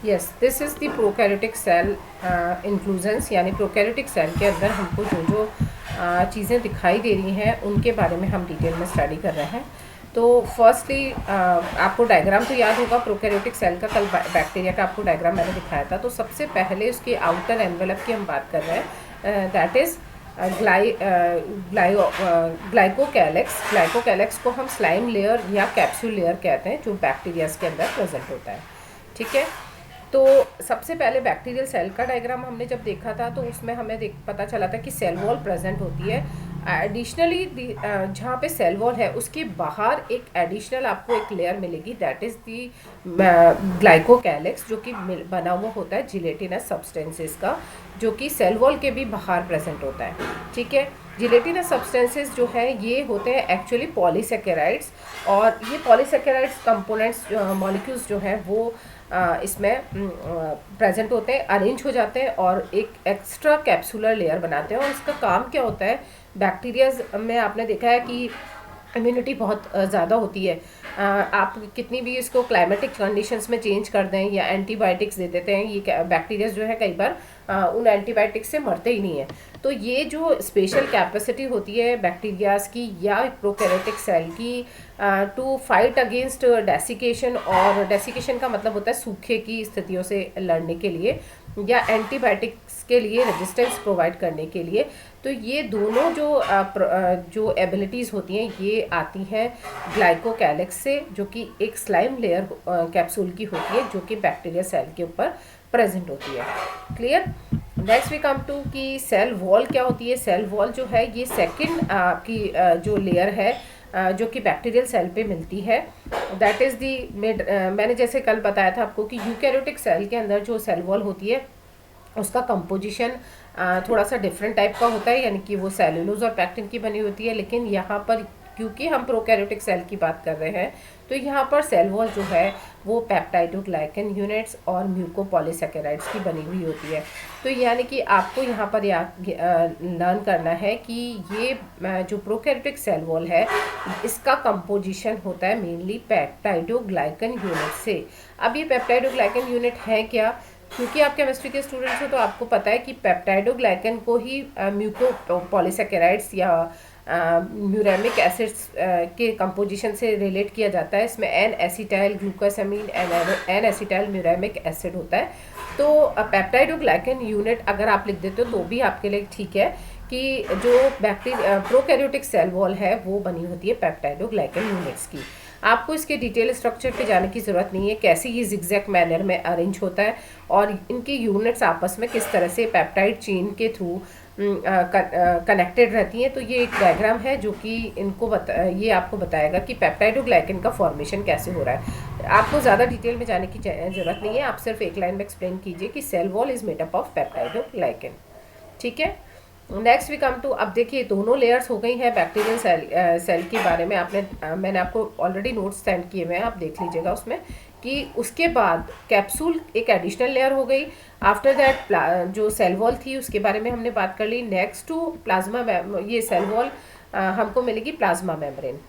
Yes, this is the prokaryotic cell inclusions, यानी prokaryotic cell के अंदर हमको जो जो चीज़ें दिखाई दे रही हैं उनके बारे में हम डिटेल में स्टडी कर रहे हैं। तो फर्स्टली आपको डायग्राम तो याद होगा प्रोकैरियोटिक सेल का, कल बैक्टीरिया का आपको डायग्राम मैंने दिखाया था। तो सबसे पहले उसके आउटर एनवेलप की हम बात कर रहे हैं, दैट इज़ ग्लाइकोकैलेक्स। ग्लाइकोकैलेक्स को हम स्लाइम लेयर या कैप्सूल लेयर कहते हैं, जो बैक्टीरियाज के अंदर प्रेजेंट होता है। ठीक है, तो सबसे पहले बैक्टीरियल सेल का डायग्राम हमने जब देखा था तो उसमें हमें पता चला था कि सेल वॉल प्रेजेंट होती है। एडिशनली जहाँ पे सेल वॉल है उसके बाहर एक एडिशनल आपको एक लेयर मिलेगी, दैट इज़ दी ग्लाइकोकैलेक्स, जो कि बना हुआ होता है जिलेटिनस सब्सटेंसेस का, जो कि सेल वॉल के भी बाहर प्रेजेंट होता है। ठीक है, जिलेटिनस सब्सटेंसेस जो है ये होते हैं एक्चुअली पॉलीसेकेराइड्स, और ये पॉलीसेकेराइड्स कंपोनेंट्स मॉलिक्यूल्स जो हैं वो इसमें प्रेजेंट होते हैं, अरेंज हो जाते हैं और एक एक्स्ट्रा कैप्सूलर लेयर बनाते हैं। और इसका काम क्या होता है, बैक्टीरियाज में आपने देखा है कि इम्यूनिटी बहुत ज़्यादा होती है। आप कितनी भी इसको क्लाइमेटिक कंडीशंस में चेंज कर दें या एंटीबायोटिक्स दे देते हैं, ये बैक्टीरियाज जो है कई बार उन एंटीबायोटिक्स से मरते ही नहीं है। तो ये जो स्पेशल कैपेसिटी होती है बैक्टीरियाज की या प्रोकैरियोटिक सेल की टू फाइट अगेंस्ट डेसिकेशन, और डेसिकेशन का मतलब होता है सूखे की स्थितियों से लड़ने के लिए या एंटीबायोटिक्स के लिए रेजिस्टेंस प्रोवाइड करने के लिए, तो ये दोनों जो एबिलिटीज़ होती हैं ये आती हैं ग्लाइकोकैलेक्स से, जो कि एक स्लाइम लेयर कैप्सूल की होती है, जो कि बैक्टीरिया सेल के ऊपर प्रेजेंट होती है। Clear. Next we come to कि सेल वॉल क्या होती है। सेल वॉल जो है ये सेकंड आपकी जो लेयर है जो कि बैक्टीरियल सेल पे मिलती है, दैट इज़ दी मैंने जैसे कल बताया था आपको कि यूकैरियोटिक सेल के अंदर जो सेल वॉल होती है उसका कंपोजिशन थोड़ा सा डिफरेंट टाइप का होता है, यानी कि वो सेलुलोज और पैक्टिन की बनी होती है। लेकिन यहाँ पर क्योंकि हम प्रोकैरियोटिक सेल की बात कर रहे हैं तो यहाँ पर सेल वॉल जो है वो पेप्टाइडोग्लाइकन यूनिट्स और म्यूकोपॉलीसेकेराइड्स की बनी हुई होती है। तो यानी कि आपको यहाँ पर लर्न करना है कि ये जो प्रोकैरियोटिक सेल वॉल है इसका कंपोजिशन होता है मेनली पेप्टाइडोग्लाइकन यूनिट से। अब ये पेप्टाइडोग्लाइकन यूनिट है क्या, क्योंकि आप केमिस्ट्री के स्टूडेंट्स हो तो आपको पता है कि पेप्टाइडोग्लाइकन को ही म्यूकोपॉलीसेकेराइड्स या म्यूरेमिक एसिड्स के कंपोजिशन से रिलेट किया जाता है। इसमें N acetyl glucosamine N acetyl muramic acid होता है। तो पेप्टाइडोग्लाइकन यूनिट अगर आप लिख देते हो तो भी आपके लिए ठीक है कि जो प्रोकैरियोटिक सेल वॉल है वो बनी होती है पेप्टाइडोग्लाइकन यूनिट्स की। आपको इसके डिटेल स्ट्रक्चर पे जाने की ज़रूरत नहीं है, कैसे ये जिगजैग मैनर में अरेंज होता है और इनकी यूनिट्स आपस में किस तरह से पेप्टाइड चेन के थ्रू कनेक्टेड रहती हैं। तो ये एक डायग्राम है जो कि ये आपको बताएगा कि पेप्टाइडोग्लाइकन का फॉर्मेशन कैसे हो रहा है। आपको ज़्यादा डिटेल में जाने की ज़रूरत नहीं है, आप सिर्फ एक लाइन में एक्सप्लेन कीजिए कि cell wall is made up of peptidoglycan. ठीक है, नेक्स्ट वी कम टू, अब देखिए दोनों लेयर्स हो गई हैं बैक्टीरियल सेल के बारे में। मैंने आपको ऑलरेडी नोट्स सेंड किए हुए हैं, आप देख लीजिएगा उसमें कि उसके बाद कैप्सूल एक एडिशनल लेयर हो गई। आफ्टर दैट जो सेल वॉल थी उसके बारे में हमने बात कर ली। नेक्स्ट टू प्लाज्मा, ये सेल वॉल हमको मिलेगी प्लाज्मा मेम्ब्रेन।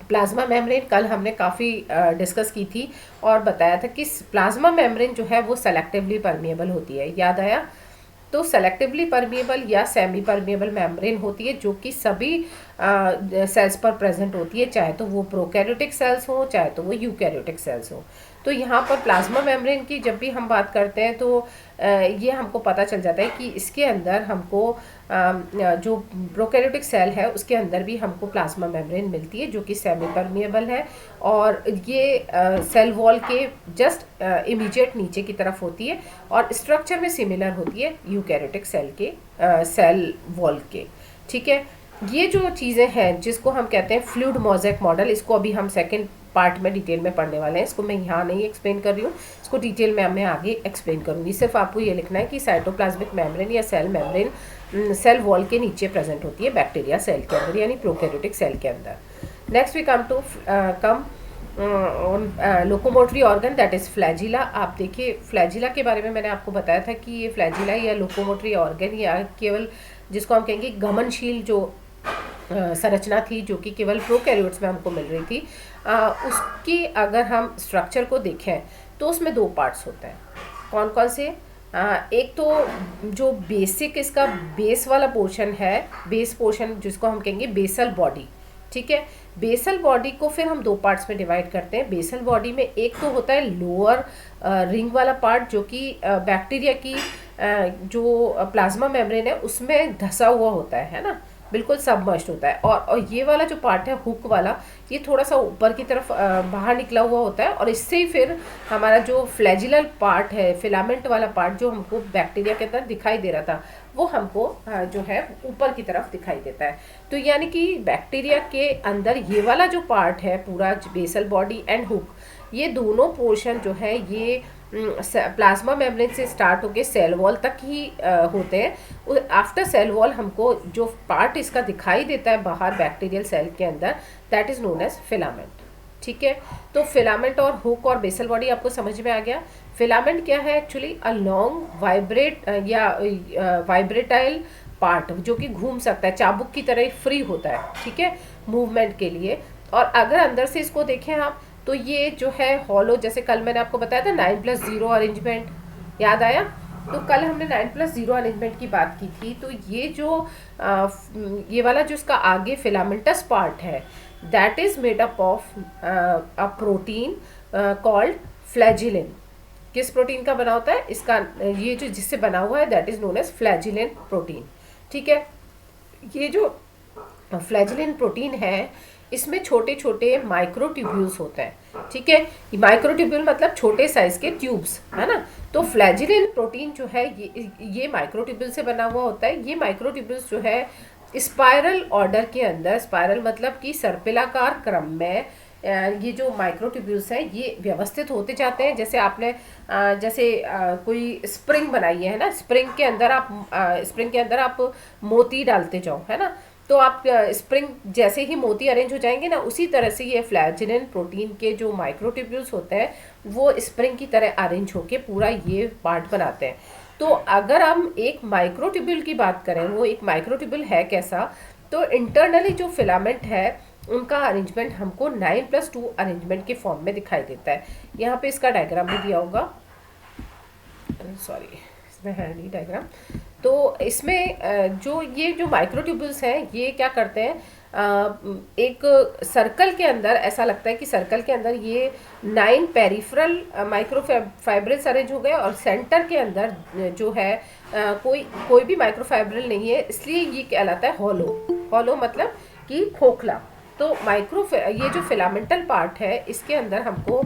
प्लाज्मा मेम्ब्रेन कल हमने काफ़ी डिस्कस की थी और बताया था कि प्लाज्मा मेम्ब्रेन जो है वो सेलेक्टिवली परमिएबल होती है, याद आया। तो सेलेक्टिवली परमिएबल या सेमी परमिएबल मेम्ब्रेन होती है जो कि सभी सेल्स पर प्रेजेंट होती है, चाहे तो वो प्रोकैरियोटिक सेल्स हों चाहे तो वो यूकैरियोटिक सेल्स हों। तो यहाँ पर प्लाज्मा मेम्ब्रेन की जब भी हम बात करते हैं तो ये हमको पता चल जाता है कि इसके अंदर हमको जो प्रोकैरियोटिक सेल है उसके अंदर भी हमको प्लाज्मा मेम्ब्रेन मिलती है जो कि सेमी परमिएबल है, और ये सेल वॉल के जस्ट इमीडिएट नीचे की तरफ होती है और स्ट्रक्चर में सिमिलर होती है यूकैरियोटिक सेल के सेल वॉल के। ठीक है, ये जो चीज़ें हैं जिसको हम कहते हैं फ्लूइड मोज़ेक मॉडल, इसको अभी हम सेकंड पार्ट में डिटेल में पढ़ने वाले हैं। इसको मैं यहाँ नहीं एक्सप्लेन कर रही हूँ, इसको डिटेल में मैं आगे एक्सप्लेन करूँगी। सिर्फ आपको ये लिखना है कि साइटोप्लाज्मिक मेम्ब्रेन या सेल मेम्ब्रेन सेल वॉल के नीचे प्रेजेंट होती है बैक्टीरिया सेल के अंदर यानी प्रोकैरियोटिक सेल के अंदर। Next we come to locomotory organ, that is flagella. आप देखिए फ्लैजिला के बारे में मैंने आपको बताया था कि ये फ्लैजिला या लोकोमोटरी ऑर्गन या केवल जिसको हम कहेंगे गमनशील जो संरचना थी जो कि केवल प्रोकैरियोट्स में हमको मिल रही थी, उसकी अगर हम स्ट्रक्चर को देखें तो उसमें दो पार्ट्स होते हैं। कौन कौन से? एक तो जो बेसिक इसका बेस वाला पोर्शन है, बेस पोर्शन जिसको हम कहेंगे बेसल बॉडी, ठीक है। बेसल बॉडी को फिर हम दो पार्ट्स में डिवाइड करते हैं। बेसल बॉडी में एक तो होता है लोअर रिंग वाला पार्ट, जो कि बैक्टीरिया की जो प्लाज्मा मेम्ब्रेन है उसमें धंसा हुआ होता है ना, बिल्कुल सबमर्ज्ड होता है। और ये वाला जो पार्ट है हुक वाला, ये थोड़ा सा ऊपर की तरफ बाहर निकला हुआ होता है, और इससे ही फिर हमारा जो फ्लैजिलल पार्ट है, फिलामेंट वाला पार्ट जो हमको बैक्टीरिया के अंदर दिखाई दे रहा था, वो हमको जो है ऊपर की तरफ दिखाई देता है। तो यानी कि बैक्टीरिया के अंदर ये वाला जो पार्ट है पूरा, बेसल बॉडी एंड हुक, ये दोनों पोर्शन जो है ये प्लाज्मा मेम्ब्रेन से स्टार्ट होके सेल वॉल तक ही होते हैं। आफ्टर सेल वॉल हमको जो पार्ट इसका दिखाई देता है बाहर बैक्टीरियल सेल के अंदर, that is known as filament, ठीक है। तो फिलामेंट और हुक और बेसल बॉडी आपको समझ में आ गया। फिलामेंट क्या है? एक्चुअली अ लॉन्ग वाइब्रेट या वाइब्रेटाइल पार्ट जो कि घूम सकता है, चाबुक की तरह फ्री होता है, ठीक है, मूवमेंट के लिए। और अगर अंदर से इसको देखें आप तो ये जो है हॉलो, जैसे कल मैंने आपको बताया था 9+0 अरेंजमेंट, याद आया? तो कल हमने 9+0 अरेंजमेंट की बात की थी। तो ये जो ये वाला जो इसका आगे फिलामेंटस पार्ट है, that is made up of a protein called flagellin. किस प्रोटीन का बना होता है? इसका ये जो जिससे बना हुआ है that is known as flagellin protein, ठीक है। ये जो फ्लैजिलिन प्रोटीन है इसमें छोटे छोटे माइक्रोट्यूब्यूल्स होते हैं, ठीक है। माइक्रोट्यूब्यूल मतलब छोटे साइज के ट्यूब्स, है ना। तो फ्लैजिलिन प्रोटीन जो है ये माइक्रोट्यूब्यूल से बना हुआ होता है। ये माइक्रोट्यूब्यूल्स जो है स्पाइरल ऑर्डर के अंदर, स्पाइरल मतलब कि सर्पिलाकार क्रम में ये जो माइक्रोट्यूब्यूल्स हैं ये व्यवस्थित होते जाते हैं। जैसे आपने कोई स्प्रिंग बनाई है ना, स्प्रिंग के अंदर आप मोती डालते जाओ, है ना, तो आप स्प्रिंग जैसे ही मोती अरेंज हो जाएंगे ना, उसी तरह से ये फ्लैजिलिन प्रोटीन के जो माइक्रोट्यूब्यूल्स होते हैं वो स्प्रिंग की तरह अरेंज होके पूरा ये पार्ट बनाते हैं। तो अगर हम एक माइक्रोट्यूब्यूल की बात करें, वो एक माइक्रोट्यूब्यूल है कैसा? तो इंटरनली जो फिलामेंट है उनका अरेंजमेंट हमको 9+2 अरेंजमेंट के फॉर्म में दिखाई देता है। यहाँ पे इसका डायग्राम भी दिया होगा, सॉरी इसमें है नहीं डायग्राम। तो इसमें जो माइक्रोट्यूब्यूल्स हैं ये क्या करते हैं, एक सर्कल के अंदर ऐसा लगता है कि सर्कल के अंदर ये 9 पेरिफेरल माइक्रोफाइब्रिल्स अरेंज हो गए, और सेंटर के अंदर जो है कोई भी माइक्रोफाइब्रिल नहीं है, इसलिए ये कहलाता है हॉलो मतलब कि खोखला। तो ये जो फिलामेंटल पार्ट है इसके अंदर हमको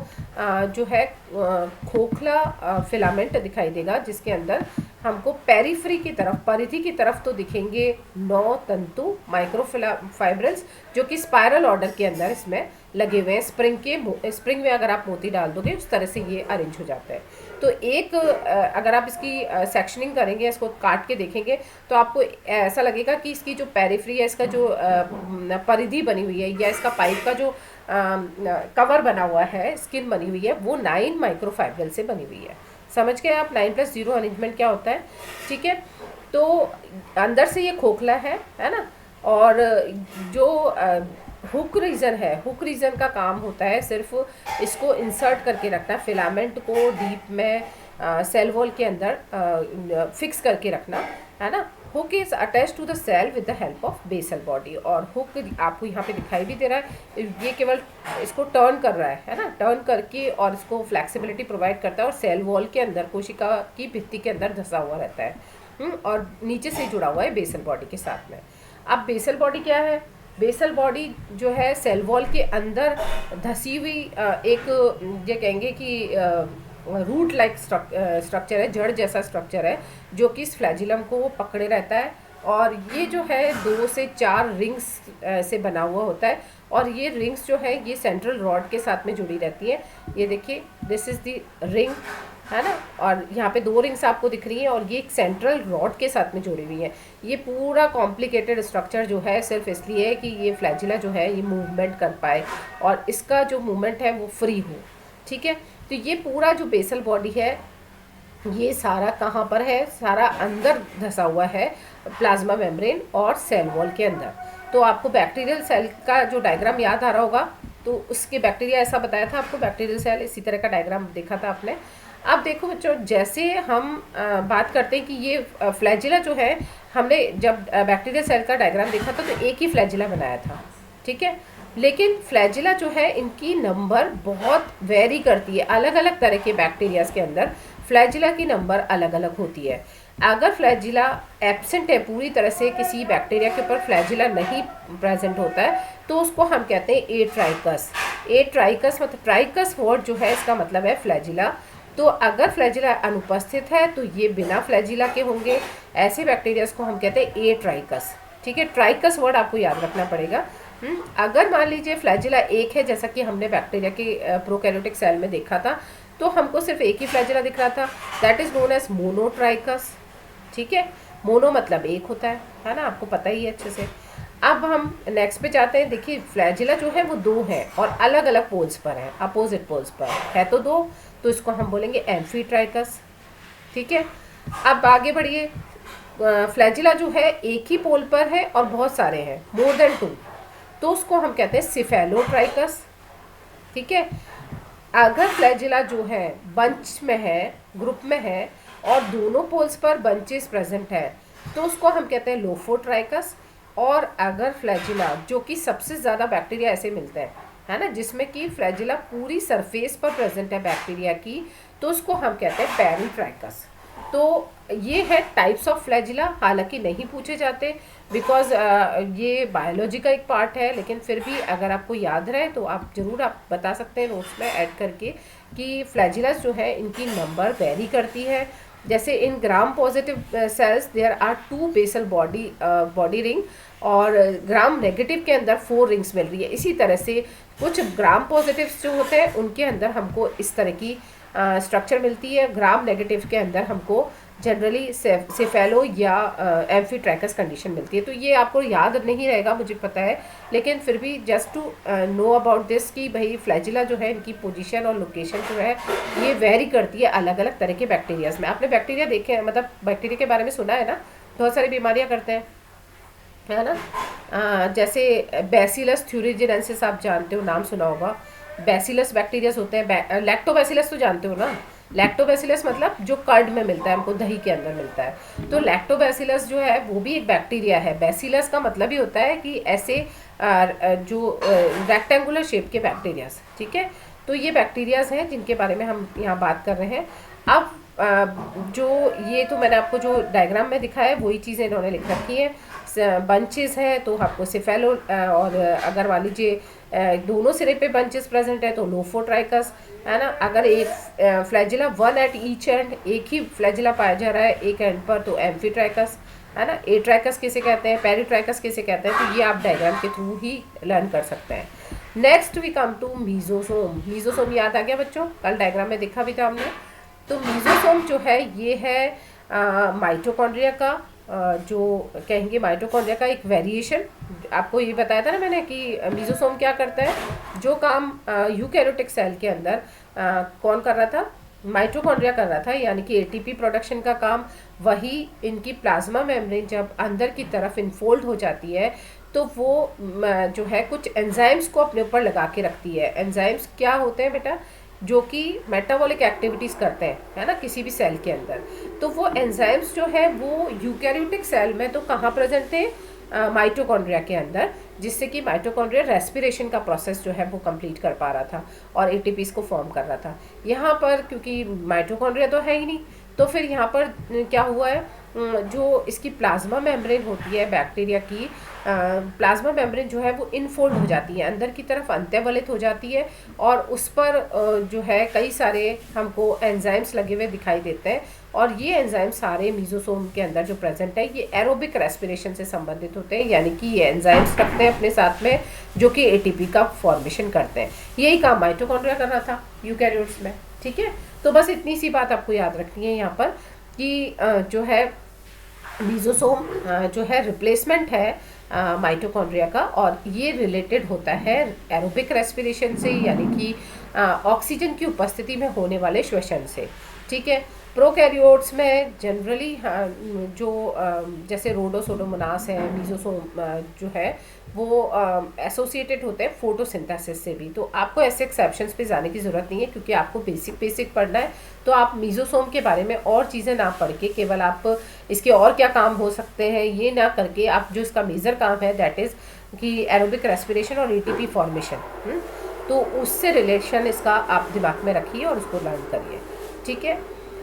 जो है खोखला फिलामेंट दिखाई देगा, जिसके अंदर हमको पेरिफेरी की तरफ, परिधि की तरफ तो दिखेंगे 9 तंतु माइक्रोफाइब्रिल्स जो कि स्पाइरल ऑर्डर के अंदर इसमें लगे हुए हैं। स्प्रिंग में अगर आप मोती डाल दोगे उस तरह से ये अरेंज हो जाता है। तो एक अगर आप इसकी सेक्शनिंग करेंगे, इसको काट के देखेंगे तो आपको ऐसा लगेगा कि इसकी जो पेरिफेरी है, इसका जो परिधि बनी हुई है या इसका पाइप का जो कवर बना हुआ है, स्किन बनी हुई है, वो 9 माइक्रोफाइब्रिल से बनी हुई है। समझ गए आप 9+0 अरेंजमेंट क्या होता है, ठीक है। तो अंदर से ये खोखला है ना, और जो हुक रीजन का काम होता है सिर्फ इसको इंसर्ट करके रखना, फिलामेंट को डीप में सेल वॉल के अंदर फिक्स करके रखना, है ना। Hook is attach to the cell with the help of basal body, और हुक आपको यहाँ पे दिखाई भी दे रहा है, ये केवल इसको टर्न कर रहा है ना, टर्न करके, और इसको फ्लेक्सिबिलिटी प्रोवाइड करता है, और सेल वॉल के अंदर कोशिका की भित्ति के अंदर धंसा हुआ रहता है, और नीचे से जुड़ा हुआ है बेसल बॉडी के साथ में। अब बेसल बॉडी क्या है? बेसल बॉडी जो है सेल वॉल के अंदर धसी हुई एक ये कहेंगे कि रूट लाइक स्ट्रक्चर है, जड़ जैसा स्ट्रक्चर है, जो कि इस फ्लैजिलम को वो पकड़े रहता है, और ये जो है 2 से 4 रिंग्स से बना हुआ होता है, और ये रिंग्स जो है ये सेंट्रल रॉड के साथ में जुड़ी रहती है। ये देखिए, दिस इज़ द रिंग, है ना, और यहाँ पे 2 रिंग्स आपको दिख रही हैं, और ये एक सेंट्रल रॉड के साथ में जुड़ी हुई है। ये पूरा कॉम्प्लिकेटेड स्ट्रक्चर जो है सिर्फ इसलिए है कि ये फ्लैजिला जो है ये मूवमेंट कर पाए, और इसका जो मूवमेंट है वो फ्री हो, ठीक है। तो ये पूरा जो बेसल बॉडी है ये सारा कहाँ पर है? सारा अंदर धंसा हुआ है प्लाज्मा मेम्ब्रेन और सेल वॉल के अंदर। तो आपको बैक्टीरियल सेल का जो डायग्राम याद आ रहा होगा, तो उसके बैक्टीरिया ऐसा बताया था आपको, बैक्टीरियल सेल इसी तरह का डायग्राम देखा था आपने। अब देखो बच्चों, जैसे हम बात करते हैं कि ये फ्लैजिला जो है, हमने जब बैक्टीरियल सेल का डायग्राम देखा था तो एक ही फ्लैजिला बनाया था, ठीक है। लेकिन फ्लैजिला जो है इनकी नंबर बहुत वेरी करती है, अलग अलग तरह के बैक्टीरियाज के अंदर फ्लैजिला की नंबर अलग अलग होती है। अगर फ्लैजिला एब्सेंट है, पूरी तरह से किसी बैक्टीरिया के ऊपर फ्लैजिला नहीं प्रेजेंट होता है, तो उसको हम कहते हैं ए ट्राइकस। ए ट्राइकस मतलब ट्राइकस वर्ड जो है इसका मतलब है फ्लैजिला। तो अगर फ्लैजिला अनुपस्थित है तो ये बिना फ्लैजिला के होंगे, ऐसे बैक्टीरियाज को हम कहते हैं ए ट्राइकस, ठीक है। ट्राइकस वर्ड आपको याद रखना पड़ेगा। अगर मान लीजिए फ्लैजिला एक है, जैसा कि हमने बैक्टीरिया के प्रोकैरियोटिक सेल में देखा था, तो हमको सिर्फ एक ही फ्लैजिला दिख रहा था, that is known as monotrichous, ठीक है। मोनो मतलब एक होता है ना, आपको पता ही है अच्छे से। अब हम नेक्स्ट पे जाते हैं। देखिए फ्लैजिला जो है वो दो है और अलग अलग पोल्स पर है, अपोजिट पोल्स पर है तो दो, तो इसको हम बोलेंगे एम्फीट्राइकस, ठीक है। अब आगे बढ़िए, फ्लैजिला जो है एक ही पोल पर है और बहुत सारे हैं, मोर देन 2, तो उसको हम कहते हैं सिफेलोट्राइकस, ठीक है। अगर फ्लैजिला जो है बंच में है, ग्रुप में है और दोनों पोल्स पर बंचेस प्रेजेंट है, तो उसको हम कहते हैं लोफोट्राइकस। और अगर फ्लैजिला, जो कि सबसे ज़्यादा बैक्टीरिया ऐसे मिलते हैं, है ना, जिसमें कि फ्लैजिला पूरी सरफेस पर प्रेजेंट है बैक्टीरिया की, तो उसको हम कहते हैं पेरिट्राइकस। तो ये है टाइप्स ऑफ फ्लैजिला, हालांकि नहीं पूछे जाते बिकॉज ये बायोलॉजी का एक पार्ट है, लेकिन फिर भी अगर आपको याद रहे तो आप ज़रूर आप बता सकते हैं नोट्स में ऐड करके कि फ्लैजिलास जो है इनकी नंबर वेरी करती है। जैसे in gram positive cells there are 2 basal body ring, और ग्राम नेगेटिव के अंदर 4 रिंग्स मिल रही है। इसी तरह से कुछ ग्राम पॉजिटिव्स जो होते हैं उनके अंदर हमको इस तरह की स्ट्रक्चर मिलती है, ग्राम नेगेटिव के अंदर हमको जनरली सेफेलो या एम्फीट्राइकस कंडीशन मिलती है। तो ये आपको याद नहीं रहेगा मुझे पता है, लेकिन फिर भी just to know about this कि भाई फ्लैजिला जो है इनकी पोजीशन और लोकेशन जो है ये वेरी करती है अलग अलग तरह के बैक्टीरियाज में। आपने बैक्टीरिया देखे हैं, मतलब बैक्टीरिया के बारे में सुना है ना, बहुत सारी बीमारियाँ करते हैं, है ना। जैसे बैसिलस थ्यूरिजिनेंसिस आप जानते हो, नाम सुना होगा। बैसिलस बैक्टीरियाज होते हैं, लैक्टोबैसिलस तो जानते हो ना। लैक्टोबैसिलस मतलब जो कर्ड में मिलता है, हमको दही के अंदर मिलता है। तो लैक्टोबैसिलस जो है वो भी एक बैक्टीरिया है। बैसिलस का मतलब ही होता है कि ऐसे जो रेक्टेंगुलर शेप के बैक्टीरियाज, ठीक है। तो ये बैक्टीरियाज हैं जिनके बारे में हम यहाँ बात कर रहे हैं। अब जो ये तो मैंने आपको जो डायग्राम में दिखाया है वही चीज़ें इन्होंने लिख रखी हैं। बंचेस है तो आपको सिफेलो, और अगर मान लीजिए दोनों सिरे पे बंचेस प्रेजेंट है तो लोफोट्राइकस, है ना। अगर एक फ्लैजिला 1 एट ईच एंड, एक ही फ्लैजिला पाया जा रहा है एक एंड पर, तो एम्फीट्राइकस, है ना। एट्राइकस किसे कहते हैं, पेरिट्राइकस किसे कहते हैं, तो ये आप डायग्राम के थ्रू ही लर्न कर सकते हैं। Next we come to mesosome. Mesosome याद आ गया बच्चों, कल डायग्राम में देखा भी था हमने। तो मीजोसोम जो है ये है माइटोकॉन्ड्रिया का, जो कहेंगे माइटोकॉन्ड्रिया का एक वेरिएशन। आपको ये बताया था ना मैंने कि मीजोसोम क्या करता है, जो काम यूकैरियोटिक सेल के अंदर कौन कर रहा था, माइटोकॉन्ड्रिया कर रहा था, यानी कि एटीपी प्रोडक्शन का काम, वही इनकी प्लाज्मा मेम्ब्रेन जब अंदर की तरफ इनफोल्ड हो जाती है तो वो जो है कुछ एंजाइम्स को अपने ऊपर लगा के रखती है। एंजाइम्स क्या होते हैं बेटा, जो कि मेटाबॉलिक एक्टिविटीज़ करते हैं, है ना, किसी भी सेल के अंदर। तो वो एंजाइम्स जो है वो यूकैरियोटिक सेल में तो कहाँ प्रेजेंट थे, माइटोकॉन्ड्रिया के अंदर, जिससे कि माइटोकॉन्ड्रिया रेस्पिरेशन का प्रोसेस जो है वो कंप्लीट कर पा रहा था और एटीपीज को फॉर्म कर रहा था। यहाँ पर क्योंकि माइटोकॉन्ड्रिया तो है ही नहीं, तो फिर यहाँ पर क्या हुआ है, जो इसकी प्लाज्मा मेम्ब्रेन होती है बैक्टीरिया की, प्लाज्मा मेम्ब्रेन जो है वो इनफोल्ड हो जाती है, अंदर की तरफ अंत्यवलित हो जाती है, और उस पर जो है कई सारे हमको एंजाइम्स लगे हुए दिखाई देते हैं। और ये एंजाइम सारे मीजोसोम के अंदर जो प्रेजेंट है ये एरोबिक रेस्पिरेशन से संबंधित होते हैं, यानी कि ये एंजाइम्स रखते हैं अपने साथ में जो कि एटीपी का फॉर्मेशन करते हैं। यही काम माइटोकॉन्ड्रिया कर रहा था यूकैरियोट्स में, ठीक है। तो बस इतनी सी बात आपको याद रखनी है यहाँ पर कि जो है मीजोसोम जो है रिप्लेसमेंट है माइटोकॉन्ड्रिया का, और ये रिलेटेड होता है एरोबिक रेस्पिरेशन से, यानी कि ऑक्सीजन की उपस्थिति में होने वाले श्वसन से। ठीक है। प्रोकैरियोट्स में जनरली जो जैसे रोडोसोडोमोनास है, मीजोसोम जो है वो एसोसिएटेड होते हैं फोटोसिंथेसिस से भी। तो आपको ऐसे एक्सेप्शंस पे जाने की ज़रूरत नहीं है, क्योंकि आपको बेसिक पढ़ना है। तो आप मीजोसोम के बारे में और चीज़ें ना पढ़ के केवल आप इसके और क्या काम हो सकते हैं ये ना करके, आप जो इसका मेजर काम है दैट इज़ कि एरोबिक रेस्पिरेशन और एटीपी फॉर्मेशन, तो उससे रिलेशन इसका आप दिमाग में रखिए और उसको लर्न करिए। ठीक है।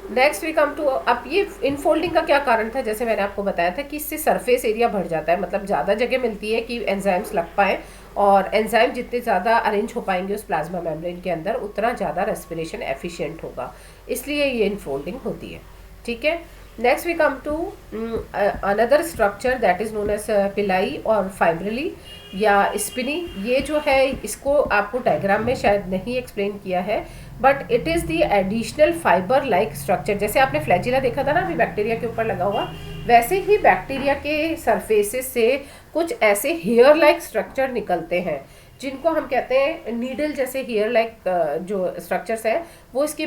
नेक्स्ट वी कम टू, अब ये इनफोल्डिंग का क्या कारण था, जैसे मैंने आपको बताया था कि इससे सरफेस एरिया बढ़ जाता है, मतलब ज़्यादा जगह मिलती है कि एंजाइम्स लग पाएँ, और एंजाइम जितने ज़्यादा अरेंज हो पाएंगे उस प्लाज्मा मेम्ब्रेन के अंदर उतना ज़्यादा रेस्पिरेशन एफिशिएंट होगा, इसलिए ये इनफोल्डिंग होती है। ठीक है। Next we come to another structure that is known as pili और फाइब्रिली या स्पिनी। ये जो है इसको आपको डायग्राम में शायद नहीं एक्सप्लेन किया है, but it is the additional fibre like structure. जैसे आपने फ्लैजिला देखा था ना अभी बैक्टीरिया के ऊपर लगा हुआ, वैसे ही बैक्टीरिया के सरफेसेस से कुछ ऐसे हेयर लाइक स्ट्रक्चर निकलते हैं जिनको हम कहते हैं नीडल जैसे हेयर लाइक जो स्ट्रक्चर्स है वो इसके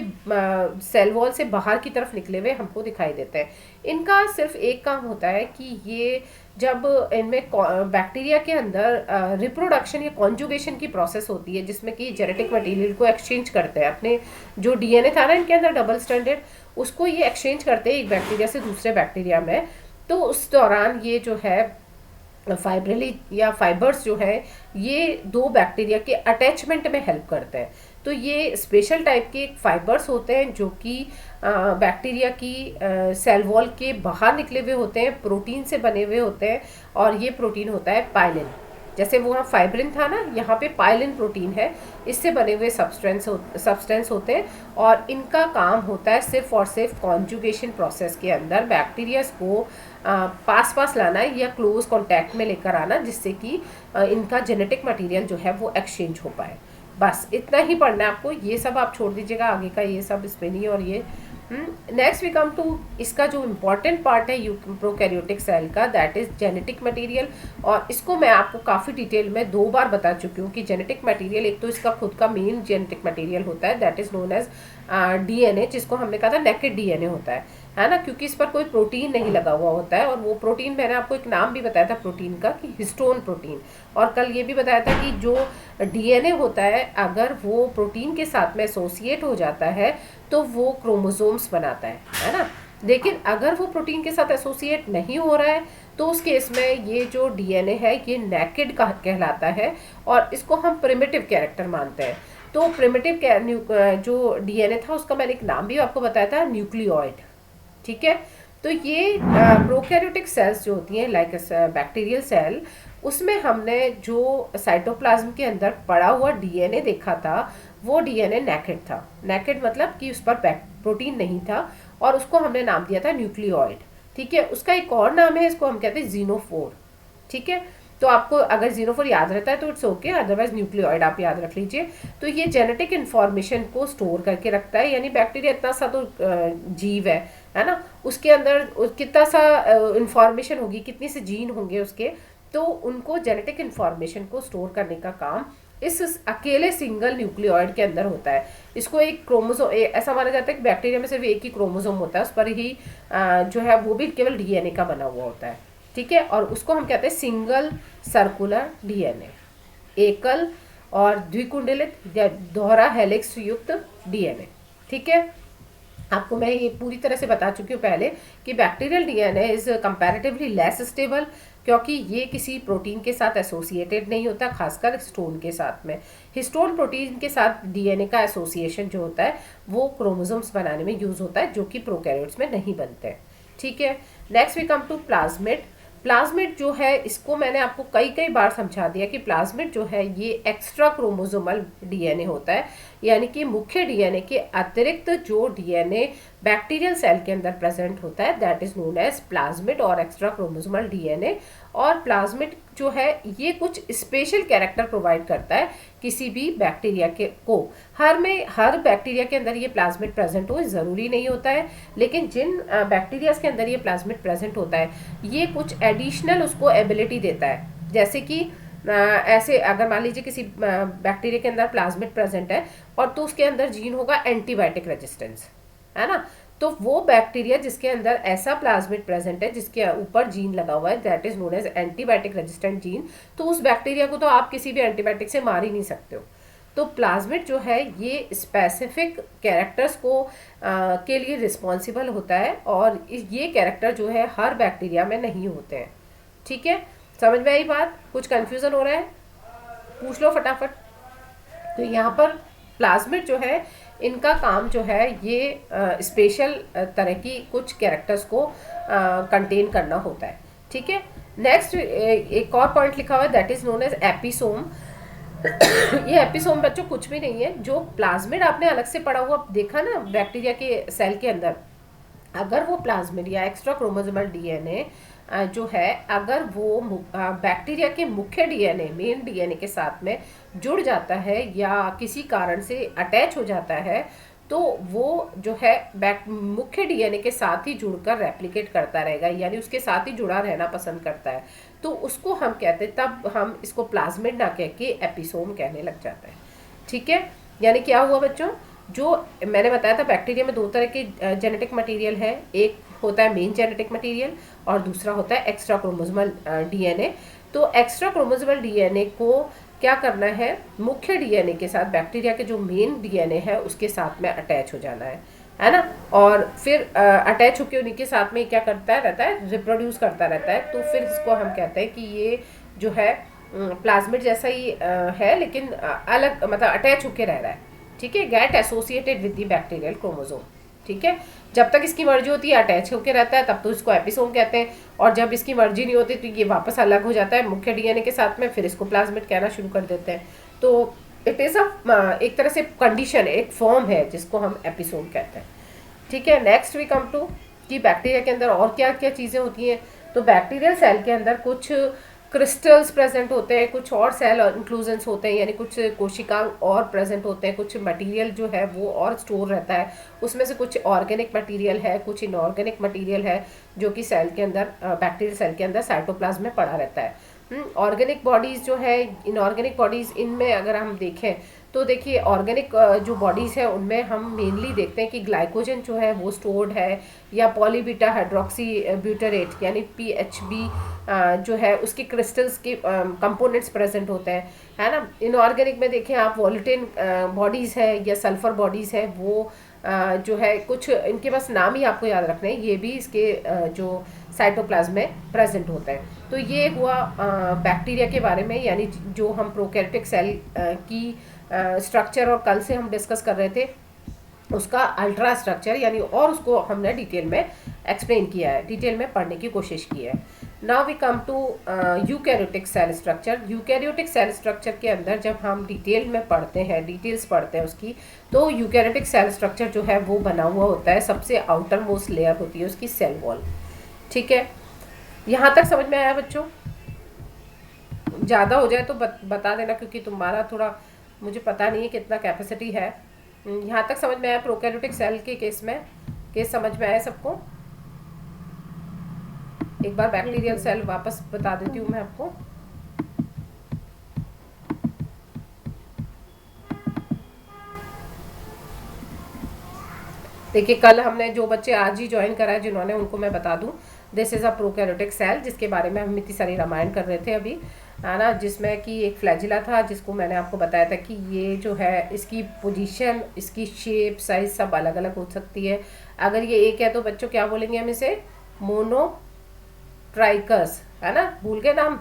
सेल वॉल से बाहर की तरफ निकले हुए हमको दिखाई देते हैं। इनका सिर्फ एक काम होता है कि ये जब इनमें बैक्टीरिया के अंदर रिप्रोडक्शन या कॉन्जुगेशन की प्रोसेस होती है, जिसमें कि जेनेटिक मटेरियल को एक्सचेंज करते हैं, अपने जो डीएनए था ना इनके अंदर डबल स्टैंडर्ड, उसको ये एक्सचेंज करते हैं एक बैक्टीरिया से दूसरे बैक्टीरिया में। तो उस दौरान ये जो है फाइब्रिली या फाइबर्स जो है ये दो बैक्टीरिया के अटैचमेंट में हेल्प करते हैं। तो ये स्पेशल टाइप के फाइबर्स होते हैं जो कि बैक्टीरिया की सेल वॉल के बाहर निकले हुए होते हैं, प्रोटीन से बने हुए होते हैं, और ये प्रोटीन होता है पाइलिन। जैसे वहाँ फाइब्रिन था ना, यहाँ पे पाइलिन प्रोटीन है, इससे बने हुए सब्सटेंस होते हैं, और इनका काम होता है सिर्फ और सिर्फ कॉन्जुगेशन प्रोसेस के अंदर बैक्टीरियाज को पास लाना या क्लोज कांटेक्ट में लेकर आना, जिससे कि इनका जेनेटिक मटेरियल जो है वो एक्सचेंज हो पाए। बस इतना ही पढ़ना है आपको, ये सब आप छोड़ दीजिएगा, आगे का ये सब स्पेनी और ये। नेक्स्ट वी कम टू इसका जो इम्पॉर्टेंट पार्ट है प्रोकैरियोटिक सेल का, दैट इज जेनेटिक मटेरियल। और इसको मैं आपको काफ़ी डिटेल में 2 बार बता चुकी हूँ कि जेनेटिक मटेरियल एक तो इसका खुद का मेन जेनेटिक मटेरियल होता है that is known as DNA, जिसको हमने कहा था नेकेड डीएनए होता है ना, क्योंकि इस पर कोई प्रोटीन नहीं लगा हुआ होता है। और वो प्रोटीन मैंने आपको एक नाम भी बताया था प्रोटीन का कि हिस्टोन प्रोटीन, और कल ये भी बताया था कि जो डीएनए होता है अगर वो प्रोटीन के साथ में एसोसिएट हो जाता है तो वो क्रोमोसोम्स बनाता है ना। लेकिन अगर वो प्रोटीन के साथ एसोसिएट नहीं हो रहा है तो उस केस में ये जो डीएनए है ये नेकेड का कहलाता है, और इसको हम प्रिमिटिव कैरेक्टर मानते हैं। तो प्रिमिटिव जो डीएनए था उसका मैंने एक नाम भी आपको बताया था, न्यूक्लियोइड। ठीक है। तो ये प्रोकैरियोटिक सेल्स जो होती हैं लाइक बैक्टीरियल सेल, उसमें हमने जो साइटोप्लाज्म के अंदर पड़ा हुआ डीएनए देखा था वो डीएनए नेकेड था। नेकेड मतलब कि उस पर प्रोटीन नहीं था, और उसको हमने नाम दिया था न्यूक्लियोइड। ठीक है। उसका एक और नाम है, इसको हम कहते हैं जीनोफोर। ठीक है। तो आपको अगर जीनोफोर याद रहता है तो इट्स ओके, अदरवाइज न्यूक्लियोइड आप याद रख लीजिए। तो ये जेनेटिक इन्फॉर्मेशन को स्टोर करके रखता है, यानी बैक्टीरिया इतना सा तो जीव है ना, उसके अंदर कितना सा इंफॉर्मेशन होगी, कितनी से जीन होंगे उसके, तो उनको जेनेटिक इन्फॉर्मेशन को स्टोर करने का काम इस अकेले सिंगल न्यूक्लियोइड के अंदर होता है। इसको एक क्रोमोसोम, ऐसा माना जाता है कि बैक्टीरिया में सिर्फ एक ही क्रोमोसोम होता है, उस पर ही जो है वो भी केवल डीएनए का बना हुआ होता है। ठीक है। और उसको हम कहते हैं सिंगल सर्कुलर डीएनए, एकल और द्विकुंडलित या दोहरा हेलिक्स युक्त डीएनए। ठीक है। आपको मैं ये पूरी तरह से बता चुकी हूँ पहले कि bacterial DNA is comparatively less stable, क्योंकि ये किसी प्रोटीन के साथ एसोसिएटेड नहीं होता, खासकर हिस्टोन के साथ में। हिस्टोन प्रोटीन के साथ डीएनए का एसोसिएशन जो होता है वो क्रोमोसोम्स बनाने में यूज होता है, जो कि प्रोकैरियोट्स में नहीं बनते हैं। ठीक है। Next we come to plasmid. Plasmid जो है इसको मैंने आपको कई बार समझा दिया कि प्लाज्मिड जो है ये एक्स्ट्रा क्रोमोसोमल डीएनए होता है, यानी कि मुख्य डीएनए के अतिरिक्त जो डीएनए बैक्टीरियल सेल के अंदर प्रेजेंट होता है that is known as plasmid और एक्स्ट्रा क्रोमोसोमल डीएनए। और प्लाज्मिड जो है ये कुछ स्पेशल कैरेक्टर प्रोवाइड करता है किसी भी बैक्टीरिया के को। हर बैक्टीरिया के अंदर ये प्लाज्मिड प्रेजेंट हो ज़रूरी नहीं होता है, लेकिन जिन बैक्टीरियाज के अंदर ये प्लाज्मिड प्रेजेंट होता है ये कुछ एडिशनल उसको एबिलिटी देता है। जैसे कि ऐसे अगर मान लीजिए किसी बैक्टीरिया के अंदर प्लाज्मिड प्रेजेंट है और तो उसके अंदर जीन होगा एंटीबायोटिक रेजिस्टेंस, है ना। तो वो बैक्टीरिया जिसके अंदर ऐसा प्लाज्मिड प्रेजेंट है जिसके ऊपर जीन लगा हुआ है, that is known as antibiotic resistant gene, तो उस बैक्टीरिया को तो आप किसी भी एंटीबायोटिक से मार ही नहीं सकते हो। तो प्लाज्मिड जो है ये स्पेसिफिक कैरेक्टर्स को के लिए रिस्पॉन्सिबल होता है, और ये कैरेक्टर जो है हर बैक्टीरिया में नहीं होते हैं। ठीक है, समझ में आई बात? कुछ कंफ्यूजन हो रहा है? पूछ लो फटाफट। तो यहाँ पर प्लाज्मिड जो है इनका काम जो है ये स्पेशल तरह की कुछ कैरेक्टर्स को कंटेन करना होता है। ठीक है, नेक्स्ट एक और पॉइंट लिखा हुआ है, that is known as episome. ये एपिसोम बच्चों कुछ भी नहीं है, जो प्लाज्मिड आपने अलग से पढ़ा हुआ देखा ना बैक्टीरिया के सेल के अंदर, अगर वो प्लाज्मिड या एक्स्ट्रा क्रोमोसोमल डीएनए जो है अगर वो बैक्टीरिया के मुख्य डीएनए मेन डीएनए के साथ में जुड़ जाता है या किसी कारण से अटैच हो जाता है, तो वो जो है मुख्य डीएनए के साथ ही जुड़कर रेप्लिकेट करता रहेगा, यानी उसके साथ ही जुड़ा रहना पसंद करता है, तो उसको हम कहते हैं, तब हम इसको प्लाज्मिड ना कह के एपिसोम कहने लग जाता है। ठीक है, यानी क्या हुआ बच्चों, जो मैंने बताया था बैक्टीरिया में दो तरह के जेनेटिक मटेरियल है, एक होता है मेन जेनेटिक मटेरियल और दूसरा होता है एक्स्ट्रा क्रोमोसोमल डीएनए। तो एक्स्ट्रा क्रोमोसोमल डीएनए को क्या करना है, मुख्य डीएनए के साथ, बैक्टीरिया के जो मेन डीएनए है उसके साथ में अटैच हो जाना है ना, और फिर अटैच होकर उन्हीं के साथ में क्या करता है रहता है, रिप्रोड्यूस करता रहता है। तो फिर इसको हम कहते हैं कि ये जो है प्लाज्मिड जैसा ही है, लेकिन अलग मतलब अटैच होकर रह रहा है। ठीक है, get associated with the bacterial chromosome. ठीक है, जब तक इसकी मर्जी होती है अटैच होकर रहता है, तब तो इसको एपिसोम कहते हैं, और जब इसकी मर्जी नहीं होती तो ये वापस अलग हो जाता है मुख्य डीएनए के साथ में, फिर इसको प्लाज्मिड कहना शुरू कर देते हैं। तो इट इज़ एक तरह से कंडीशन, एक फॉर्म है जिसको हम एपिसोम कहते हैं। ठीक है, नेक्स्ट वी कम टू कि बैक्टीरिया के अंदर और क्या क्या चीज़ें होती हैं। तो बैक्टीरियल सेल के अंदर कुछ क्रिस्टल्स प्रेजेंट होते हैं, कुछ और सेल इंक्लूजन्स होते हैं, यानी कुछ कोशिकांग और प्रेजेंट होते हैं, कुछ मटेरियल जो है वो और स्टोर रहता है, उसमें से कुछ ऑर्गेनिक मटेरियल है, कुछ इनऑर्गेनिक मटेरियल है जो कि सेल के अंदर बैक्टीरियल सेल के अंदर साइटोप्लाज्म में पड़ा रहता है। ऑर्गेनिक बॉडीज़ जो है, इनऑर्गेनिक बॉडीज़, इनमें अगर हम देखें तो देखिए ऑर्गेनिक जो बॉडीज़ है उनमें हम मेनली देखते हैं कि ग्लाइकोजन जो है वो स्टोर्ड है, या पॉलीबीटा हाइड्रोक्सी ब्यूटरेट यानी PHB जो है उसके क्रिस्टल्स के कंपोनेंट्स प्रेजेंट होते हैं, है ना। इनऑर्गेनिक में देखें आप वोलेटिन बॉडीज़ है या सल्फर बॉडीज़ है, वो जो है कुछ इनके पास नाम ही आपको याद रखने हैं, ये भी इसके जो साइटोप्लाज्म में प्रेजेंट होता है। तो ये हुआ बैक्टीरिया के बारे में, यानी जो हम प्रोकैरियोटिक सेल की स्ट्रक्चर और कल से हम डिस्कस कर रहे थे उसका अल्ट्रा स्ट्रक्चर, यानी और उसको हमने डिटेल में एक्सप्लेन किया है, डिटेल में पढ़ने की कोशिश की है। Now we come to eukaryotic cell structure. Eukaryotic cell structure के अंदर जब हम डिटेल में पढ़ते हैं, डिटेल्स पढ़ते हैं उसकी, तो यूकैरियोटिक सेल स्ट्रक्चर जो है वो बना हुआ होता है, सबसे आउटर मोस्ट लेयर होती है उसकी सेल वॉल। ठीक है, यहाँ तक समझ में आया बच्चों? ज़्यादा हो जाए तो बता देना, क्योंकि तुम्हारा थोड़ा मुझे पता नहीं है कितना कैपेसिटी है। यहाँ तक समझ में आया प्रोकैरियोटिक सेल के केस में? केस समझ में आया सबको? एक बार बैक्टीरियल सेल वापस बता देती हूँ मैं आपको। देखिए कल हमने जो बच्चे आज ही ज्वाइन करा है जिन्होंने, उनको मैं बता दूं, this is a prokaryotic cell, जिसके बारे में हम इतनी सारी रामायण कर रहे थे अभी, है ना, जिसमें कि एक फ्लैजिला था जिसको मैंने आपको बताया था कि ये जो है इसकी पोजीशन, इसकी शेप, साइज सब अलग अलग हो सकती है। अगर ये एक है तो बच्चों क्या बोलेंगे हम इसे? मोनोट्राइकस, है ना, भूल गए नाम?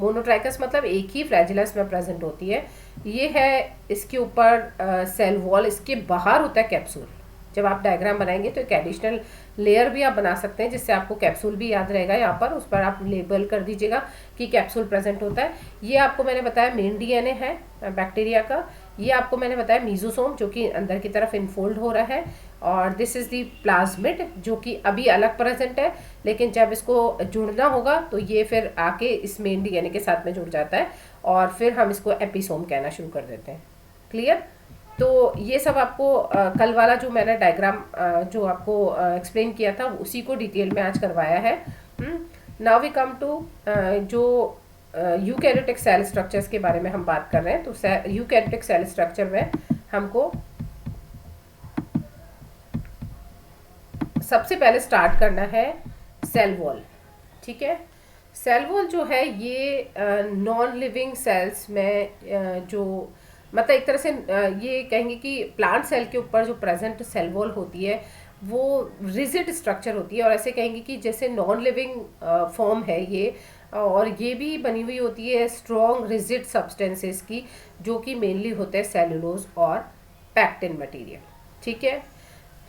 मोनोट्राइकस मतलब एक ही फ्लैजिला इसमें प्रेजेंट होती है। ये है इसके ऊपर सेल वॉल, इसके बाहर होता है कैप्सूल। जब आप डायग्राम बनाएंगे तो एक एडिशनल लेयर भी आप बना सकते हैं जिससे आपको कैप्सूल भी याद रहेगा, यहाँ पर उस पर आप लेबल कर दीजिएगा कि कैप्सूल प्रेजेंट होता है। ये आपको मैंने बताया मेन डीएनए है बैक्टीरिया का। ये आपको मैंने बताया मीजोसोम जो कि अंदर की तरफ इनफोल्ड हो रहा है, और दिस इज़ दी प्लाज्मिड जो कि अभी अलग प्रेजेंट है, लेकिन जब इसको जुड़ना होगा तो ये फिर आके इस मेन डीएनए के साथ में जुड़ जाता है, और फिर हम इसको एपिसोम कहना शुरू कर देते हैं। क्लियर? तो ये सब आपको कल वाला जो मैंने डायग्राम जो आपको एक्सप्लेन किया था उसी को डिटेल में आज करवाया है। नाउ वी कम टू जो यूकैरियोटिक सेल स्ट्रक्चर्स के बारे में हम बात कर रहे हैं। तो यूकैरियोटिक सेल स्ट्रक्चर में हमको सबसे पहले स्टार्ट करना है सेल वॉल। ठीक है, सेल वॉल जो है ये नॉन लिविंग सेल्स में जो मतलब एक तरह से ये कहेंगे कि प्लांट सेल के ऊपर जो प्रेजेंट सेल वॉल होती है वो रिजिड स्ट्रक्चर होती है, और ऐसे कहेंगे कि जैसे नॉन लिविंग फॉर्म है ये, और ये भी बनी हुई होती है स्ट्रॉन्ग रिजिड सब्सटेंसेस की, जो कि मेनली होते हैं सेलुलोज और पैक्टिन मटेरियल। ठीक है,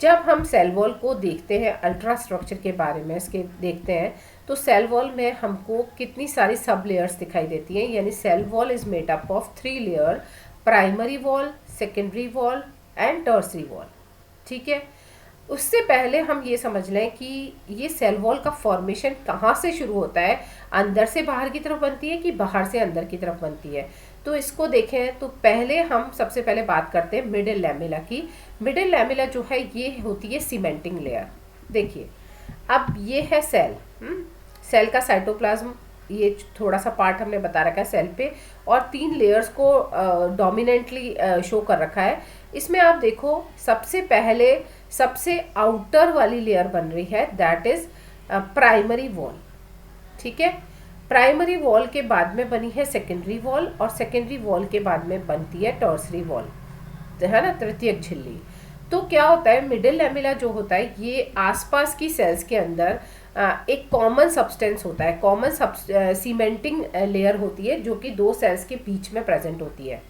जब हम सेल वॉल को देखते हैं, अल्ट्रा स्ट्रक्चर के बारे में इसके देखते हैं, तो सेल वॉल में हमको कितनी सारी सब लेयर्स दिखाई देती हैं। यानी cell wall is made up of 3 layer, primary wall, secondary wall and tertiary wall. ठीक है, उससे पहले हम ये समझ लें कि ये सेल वॉल का फॉर्मेशन कहाँ से शुरू होता है, अंदर से बाहर की तरफ बनती है कि बाहर से अंदर की तरफ बनती है। तो इसको देखें तो पहले हम सबसे पहले बात करते हैं मिडिल लैमेला की। मिडिल लैमेला जो है ये होती है सीमेंटिंग लेयर। देखिए अब ये है सेल, सेल का साइटोप्लाज्म, ये थोड़ा सा पार्ट हमने बता रखा है सेल पे, और 3 लेयर्स को डोमिनेंटली शो कर रखा है। इसमें आप देखो सबसे पहले सबसे आउटर वाली लेयर बन रही है, दैट इज प्राइमरी वॉल। ठीक है, प्राइमरी वॉल के बाद में बनी है सेकेंडरी वॉल, और सेकेंडरी वॉल के बाद में बनती है टर्सरी वॉल, है ना, तृतीयक झिल्ली। तो क्या होता है, मिडिल लैमेला जो होता है ये आसपास की सेल्स के अंदर एक कॉमन सब्सटेंस होता है, कॉमन सीमेंटिंग लेयर होती है जो कि 2 सेल्स के बीच में प्रेजेंट होती है।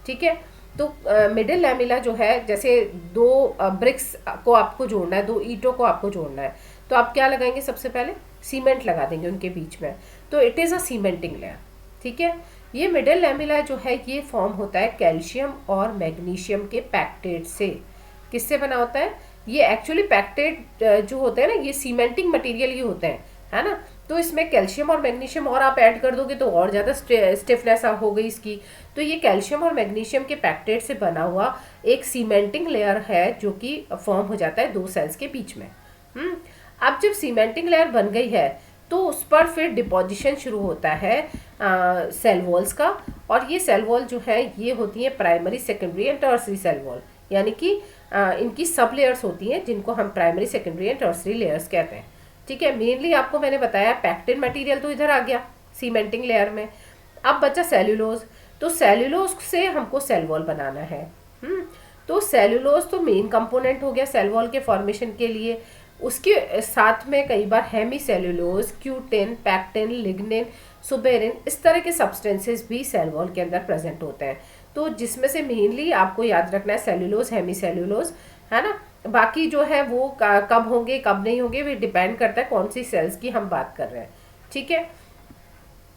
ठीक है, तो मिडिल लैमेला जो है, जैसे 2 ब्रिक्स को आपको जोड़ना है, 2 ईंटों को आपको जोड़ना है, तो आप क्या लगाएंगे, सबसे पहले सीमेंट लगा देंगे उनके बीच में, तो it is a cementing layer. ठीक है, ये मिडिल लैमेला जो है ये फॉर्म होता है कैल्शियम और मैग्नीशियम के पैक्टेट से। किससे बना होता है ये, एक्चुअली पैक्टेट जो होते हैं ना ये सीमेंटिंग मटेरियल ही होते हैं, है ना। तो इसमें कैल्शियम और मैग्नीशियम और आप ऐड कर दोगे तो और ज़्यादा स्टिफनेस हो गई इसकी। तो ये कैल्शियम और मैग्नीशियम के पैक्टेट से बना हुआ एक सीमेंटिंग लेयर है जो कि फॉर्म हो जाता है 2 सेल्स के बीच में। अब जब सीमेंटिंग लेयर बन गई है तो उस पर फिर डिपोजिशन शुरू होता है सेल वॉल्स का, और ये सेल वॉल जो है ये होती है primary, secondary and tertiary cell wall, यानी कि इनकी सब लेयर्स होती हैं जिनको हम primary, secondary and tertiary layers कहते हैं। ठीक है, मेनली आपको मैंने बताया पैक्टिन मटेरियल तो इधर आ गया सीमेंटिंग लेयर में। अब बचा सेल्यूलोज, तो सेल्यूलोज से हमको सेल वॉल बनाना है। तो सेल्यूलोज तो मेन कंपोनेंट हो गया सेल वॉल के फॉर्मेशन के लिए। उसके साथ में कई बार hemicellulose, cutin, pectin, lignin, suberin, इस तरह के सब्सटेंसेस भी सेल वॉल के अंदर प्रेजेंट होते हैं। तो जिसमें से मेनली आपको याद रखना है सेल्यूलोज, हेमी सेल्यूलोज, है ना। बाकी जो है वो कब होंगे कब नहीं होंगे वो डिपेंड करता है कौन सी सेल्स की हम बात कर रहे हैं। ठीक है,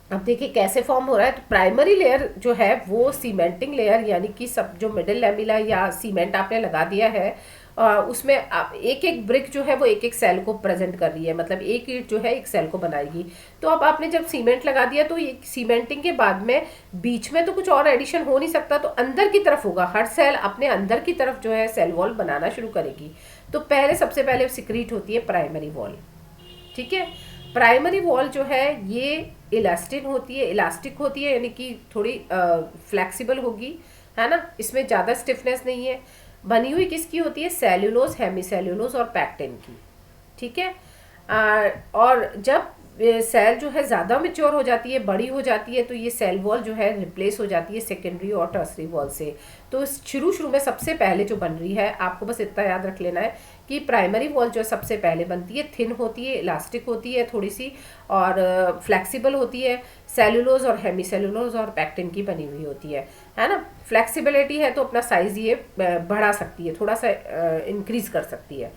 अब देखिए कैसे फॉर्म हो रहा है। तो प्राइमरी लेयर जो है वो सीमेंटिंग लेयर, यानी कि सब जो मिडिल लैमेला या सीमेंट आपने लगा दिया है उसमें एक एक ब्रिक जो है वो एक एक सेल को प्रेजेंट कर रही है, मतलब एक ईंट जो है एक सेल को बनाएगी। तो अब आपने जब सीमेंट लगा दिया तो ये सीमेंटिंग के बाद में बीच में तो कुछ और एडिशन हो नहीं सकता, तो अंदर की तरफ होगा, हर सेल अपने अंदर की तरफ जो है सेल वॉल बनाना शुरू करेगी। तो पहले सबसे पहले सिक्रीट होती है प्राइमरी वॉल। ठीक है, प्राइमरी वॉल जो है ये इलास्टिक होती है, यानी कि थोड़ी फ्लेक्सिबल होगी, है ना, इसमें ज़्यादा स्टिफनेस नहीं है। बनी हुई किसकी होती है, सेल्यूलोज, हेमी सेल्यूलोज और पैक्टिन की। ठीक है, और जब सेल जो है ज़्यादा मैच्योर हो जाती है, बड़ी हो जाती है, तो ये सेल वॉल जो है रिप्लेस हो जाती है सेकेंडरी और टर्सरी वॉल से। तो शुरू में सबसे पहले जो बन रही है, आपको बस इतना याद रख लेना है कि प्राइमरी वॉल जो है सबसे पहले बनती है, थिन होती है, इलास्टिक होती है थोड़ी सी, और फ्लेक्सिबल होती है, सेल्यूलोज और हेमी सेल्यूलोज और पैक्टिन की बनी हुई होती है ना। फ्लेक्सिबिलिटी है तो अपना साइज ये बढ़ा सकती है, थोड़ा सा इंक्रीज कर सकती है।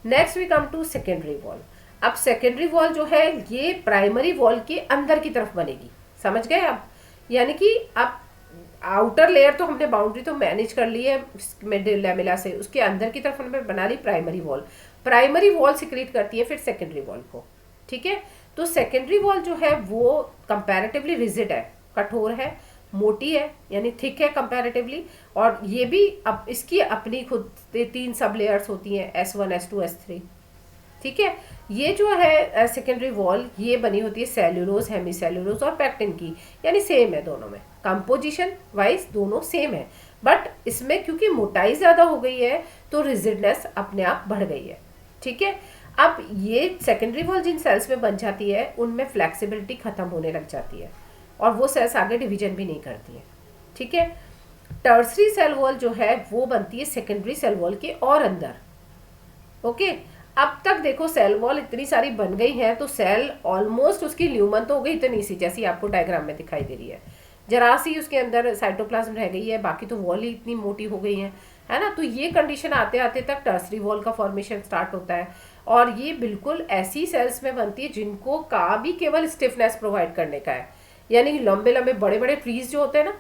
Next we come to secondary wall. अब सेकेंडरी वॉल जो है ये प्राइमरी वॉल के अंदर की तरफ बनेगी, समझ गए आप। यानी कि अब आउटर लेयर तो हमने बाउंड्री तो मैनेज कर ली है मिडिल लैमेला से, उसके अंदर की तरफ हमने बना ली primary wall. Primary wall secrete करती है फिर सेकेंडरी वॉल को। ठीक है, तो सेकेंडरी वॉल जो है वो कंपैरेटिवली रिजिड है, कठोर है, मोटी है, यानी थिक है कंपैरेटिवली, और ये भी अब इसकी अपनी खुद 3 सब लेयर्स होती हैं, S1, S2, S3। ठीक है, ये जो है सेकेंडरी वॉल ये बनी होती है सेल्यूलोज, हेमी सेल्यूलोज और पैक्टिन की, यानी सेम है दोनों में, कंपोजिशन वाइज दोनों सेम है, बट इसमें क्योंकि मोटाई ज़्यादा हो गई है तो रिजिडनेस अपने आप बढ़ गई है। ठीक है, अब ये सेकेंडरी वॉल जिन सेल्स में बन जाती है उनमें फ्लेक्सिबिलिटी खत्म होने लग जाती है और वो सेल्स आगे डिवीजन भी नहीं करती है, ठीक है। टर्सरी सेल वॉल जो है वो बनती है सेकेंडरी सेल वॉल के और अंदर, ओके। अब तक देखो सेल वॉल इतनी सारी बन गई है तो सेल ऑलमोस्ट उसकी ल्यूमन तो हो गई इतनी सी जैसी आपको डायग्राम में दिखाई दे रही है, जरा सी उसके अंदर साइटोप्लाज्म रह गई है, बाकी तो वॉल ही इतनी मोटी हो गई है ना। तो ये कंडीशन आते आते तक टर्सरी वॉल का फॉर्मेशन स्टार्ट होता है और ये बिल्कुल ऐसी सेल्स में बनती है जिनको काम भी केवल स्टिफनेस प्रोवाइड करने का है, यानी लंबे लंबे बड़े बड़े ट्रीज जो होते हैं ना,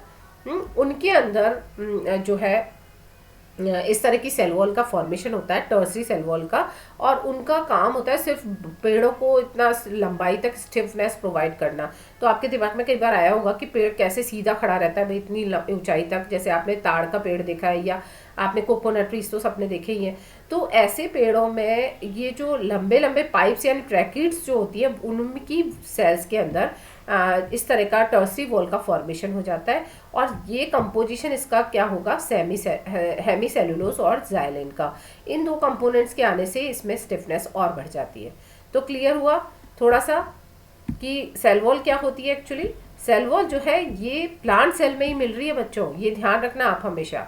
उनके अंदर जो है इस तरह की सेल वॉल का फॉर्मेशन होता है टर्सरी सेल वॉल का, और उनका काम होता है सिर्फ पेड़ों को इतना लंबाई तक स्टिफनेस प्रोवाइड करना। तो आपके दिमाग में कई बार आया होगा कि पेड़ कैसे सीधा खड़ा रहता है भाई इतनी ऊंचाई तक, जैसे आपने ताड़ का पेड़ देखा है या आपने कोकोनट ट्रीज तो सबने देखे ही हैं। तो ऐसे पेड़ों में ये जो लंबे लंबे पाइप्स यानी ट्रैकिड्स जो होती है उनकी सेल्स के अंदर इस तरह का टर्सरी वॉल का फॉर्मेशन हो जाता है और ये कंपोजिशन इसका क्या होगा, हेमी सेलुलोज और जाइलिन का, इन दो कंपोनेंट्स के आने से इसमें स्टिफनेस और बढ़ जाती है। तो क्लियर हुआ थोड़ा सा कि सेल वॉल क्या होती है। एक्चुअली सेल वॉल जो है ये प्लांट सेल में ही मिल रही है बच्चों, ये ध्यान रखना आप हमेशा।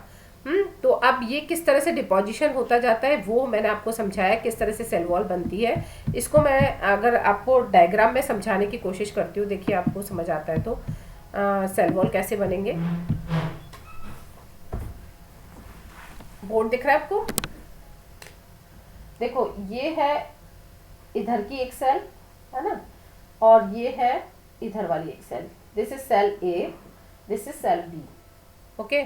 तो अब ये किस तरह से डिपोजिशन होता जाता है वो मैंने आपको समझाया किस तरह से सेल वॉल बनती है। इसको मैं अगर आपको डायग्राम में समझाने की कोशिश करती हूँ, देखिए आपको समझ आता है तो सेल वॉल कैसे बनेंगे। बोर्ड दिख रहा है आपको, देखो ये है इधर की एक सेल है ना, और ये है इधर वाली एक cell, this is cell A, this is cell B, okay.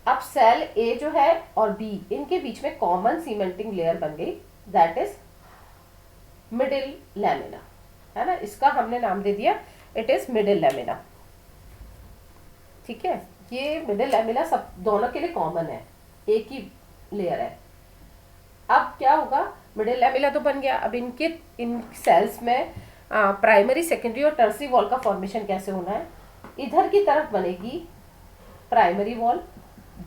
अब सेल ए जो है और बी इनके बीच में कॉमन सीमेंटिंग लेयर बन गई, दैट इज मिडिल लैमिना, है ना। इसका हमने नाम दे दिया इट इज मिडिल लैमिना, ठीक है। ये मिडिल लैमिना सब दोनों के लिए कॉमन है, एक ही लेयर है। अब क्या होगा, मिडिल लैमिना तो बन गया, अब इन सेल्स में प्राइमरी सेकेंडरी और टर्सरी वॉल का फॉर्मेशन कैसे होना है। इधर की तरफ बनेगी प्राइमरी वॉल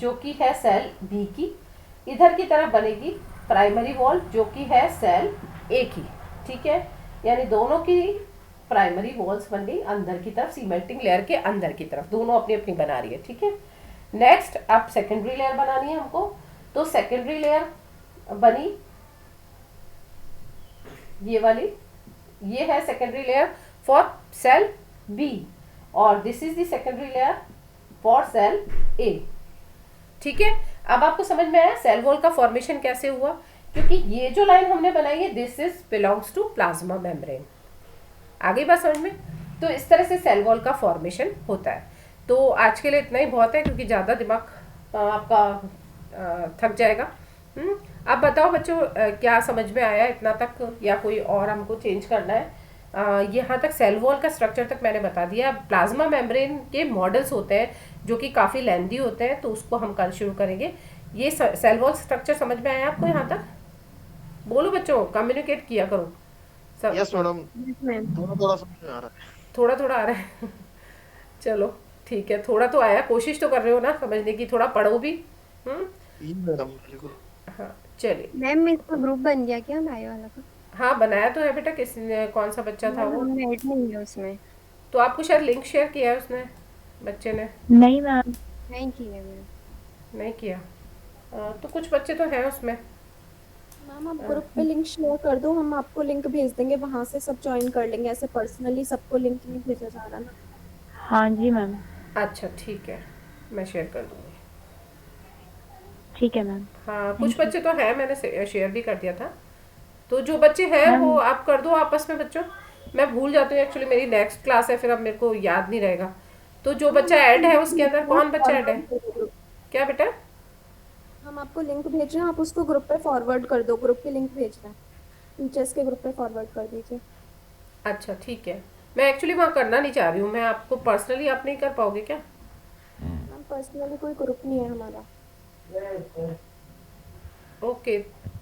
जो कि है सेल बी की, इधर की तरफ बनेगी प्राइमरी वॉल जो कि है सेल ए की, ठीक है। यानी दोनों की प्राइमरी वॉल्स बन गई अंदर की तरफ, सीमेंटिंग लेयर के अंदर की तरफ, दोनों अपनी अपनी बना रही है, ठीक है। नेक्स्ट अब सेकेंडरी लेयर बनानी है हमको, तो सेकेंडरी लेयर बनी ये वाली, ये है secondary layer for cell B और this is the secondary layer for cell A, ठीक है। अब आपको समझ में आया सेल वॉल का फॉर्मेशन कैसे हुआ, क्योंकि ये जो लाइन हमने बनाई है this is belongs to plasma membrane, आ गई बात समझ में। तो इस तरह से सेल वॉल का फॉर्मेशन होता है। तो आज के लिए इतना ही बहुत है क्योंकि ज़्यादा दिमाग आपका थक जाएगा। अब बताओ बच्चों क्या समझ में आया इतना तक या कोई और हमको चेंज करना है। यहाँ तक सेल वॉल का स्ट्रक्चर तक मैंने बता दिया। प्लाज्मा मेम्ब्रेन के मॉडल्स होते हैं जो कि काफ़ी लेंदी होते हैं, तो उसको हम कल शुरू करेंगे। ये सेल वॉल स्ट्रक्चर समझ में आया आपको यहाँ तक? बोलो बच्चों, कम्युनिकेट किया करो सब। यस मैडम, थोड़ा थोड़ा समझ में आ रहा है। थोड़ा थोड़ा आ रहा है चलो ठीक है, थोड़ा तो आया, कोशिश तो कर रहे हो ना समझने की, थोड़ा पढ़ो भी। हम्म जी मैडम बिल्कुल। हाँ चलिए। मैम इसका ग्रुप बन गया क्या नाई वाला का? हाँ बनाया तो है बेटा, किसने, कौन सा बच्चा था मैम वो? हमने ऐड नहीं है उसमें। तो आपको शायद लिंक शेयर किया है उसने, बच्चे ने? नहीं मैम। नहीं की है मैम। नहीं किया? तो कुछ बच्चे तो हैं उसमें। मैम आप अ, ग्रुप पे लिंक शेयर कर दो, हम आपको लिंक भेज देंगे, वहां से सब ज्वाइन कर लेंगे। ऐसे पर्सनली सबको लिंक नहीं भेजा जा रहा ना। हाँ जी मैम। अच्छा ठीक है, मैं शेयर कर दूँगी। ठीक है मैम। हाँ कुछ थैंक यू बच्चे तो हैं, मैंने शेयर भी कर दिया था। तो जो बच्चे हैं वो मैम। आप कर दो आपस में बच्चों, मैं भूल जाती हूँ एक्चुअली, मेरी नेक्स्ट क्लास है फिर अब मेरे को याद नहीं रहेगा। तो जो मैम बच्चा हम ऐड आपको है लिंक उसके भेज अंदर रहे हैं, कौन बच्चा ऐड है? फॉरवर्ड कर दो। क्या बेटा? हम आपको लिंक भेज रहे हैं, आप उसको ग्रुप पे फॉरवर्ड कर दो। ग्रुप की लिंक भेज रहे हैं, टीचर्स के ग्रुप पे फॉरवर्ड कर दीजिए। अच्छा ठीक है, मैं एक्चुअली वहाँ करना नहीं चाह रही हूँ, मैं आपको पर्सनली आप नहीं कर पाओगे क्या? मैम पर्सनली कोई ग्रुप नहीं है हमारा। ओके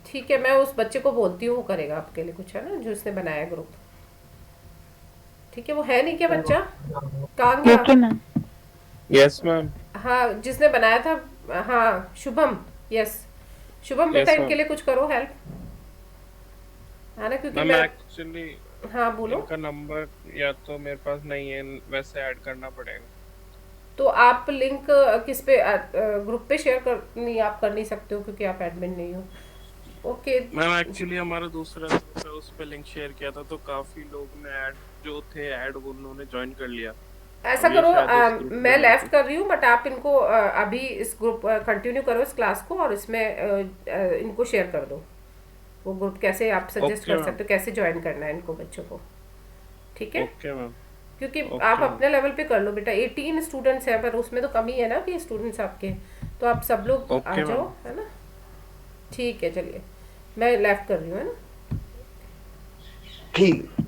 ठीक है, मैं उस बच्चे को बोलती हूँ, वो करेगा आपके लिए कुछ, है ना, जो उसने बनाया ग्रुप। ठीक है, वो है नहीं क्या बच्चा, कहाँ गया? Okay ma'am. Yes ma'am. हाँ जिसने बनाया था, हाँ शुभम, यस शुभम बेटा यस इनके मैम। लिए कुछ करो हेल्प। है ना, क्योंकि मैम मैं एक्चुअली हाँ बोलो। इनका नंबर या तो मेरे पास नहीं है, वैसे ऐड करना पड़ेगा। तो आप लिंक किस पे ग्रुप पे शेयर कर नहीं, आप कर नहीं सकते हो क्योंकि आप एडमिन नहीं हो। ओके। मैम एक्चुअली हमारा दूसरा ग्रुप है, उस पे लिंक शेयर किया था तो काफी लोग ने ऐड जो थे ऐड उन्होंने ज्वाइन कर लिया। ऐसा अब ये करो, शायद उस ग्रुप पे मैं नहीं लेफ्ट थी। कर रही हूँ, बट आप इनको अभी इस ग्रुप कंटिन्यू करो इस क्लास को, और इसमें इनको शेयर कर दो। वो ग्रुप कैसे आप सजेस्ट ओके कर मैम। सकते हो, कैसे ज्वाइन करना है इनको बच्चों को। ठीक है, ओके मैम। क्योंकि आप ओके मैम। अपने लेवल पे कर लो बेटा। 18 स्टूडेंट्स हैं, पर उसमें तो कम ही है ना कि स्टूडेंट्स आपके, तो आप सब लोग आ ओके जाओ, मैम। है ना। ठीक है, चलिए मैं लेफ्ट कर रही हूँ, है ना। ठीक।